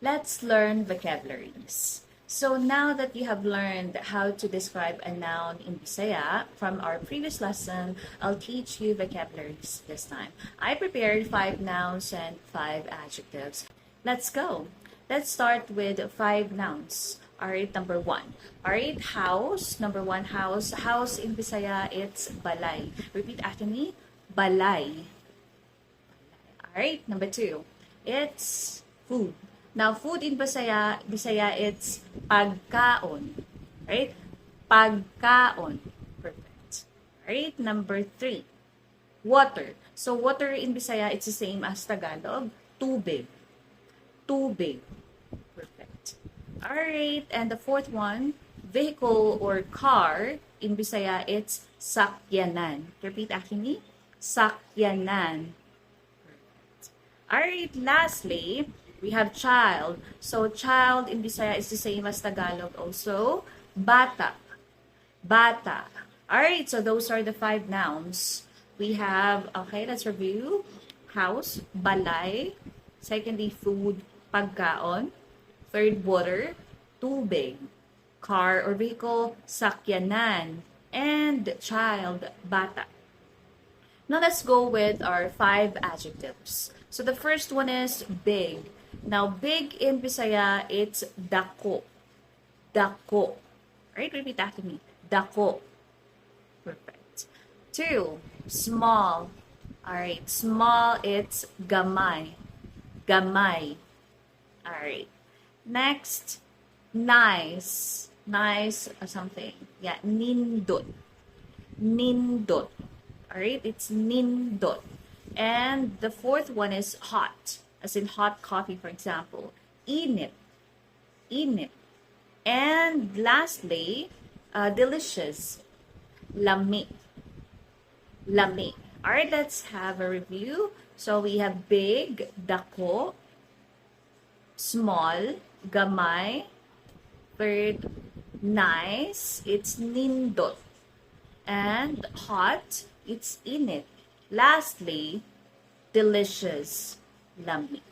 Let's learn vocabularies. So now that you have learned how to describe a noun in Bisaya from our previous lesson, I'll teach you vocabularies this time. I prepared 5 nouns and 5 adjectives. Let's go. Let's start with 5 nouns. Alright, number 1. Alright, house. Number 1, house. House in Bisaya, it's balay. Repeat after me. Balay. Alright, number 2. It's food. Now, food in Bisaya, it's pagkaon. Right? Pagkaon. Perfect. Right? Number 3. Water. So, water in Bisaya, it's the same as Tagalog. Tubig. Tubig. Perfect. Alright. And the 4th one, vehicle or car in Bisaya, it's sakyanan. Repeat after me. Sakyanan. Perfect. Alright. Lastly, we have child. So, child in Bisaya is the same as Tagalog also. Bata. Bata. Alright, so those are the 5 nouns. We have, okay, let's review. House, balay. Secondly, food, pagkaon. Third, water, tubig. Car or vehicle, sakyanan. And child, bata. Now, let's go with our 5 adjectives. So, the first one is big. Now, big in Bisaya, it's dako. Dako. Right? Repeat after me. Dako. Perfect. 2, small. Alright, small, it's gamay. Gamay. Alright. Next, nice. Nice something. Yeah, nindot. Nindot. Alright, it's nindot. And the 4th one is hot. As in hot coffee, for example. Init. Init. And lastly, delicious. Lami. Lami. Alright, let's have a review. So we have big, dako. Small, gamay. Third, nice. It's nindot. And hot, it's init. Lastly, delicious. Lami.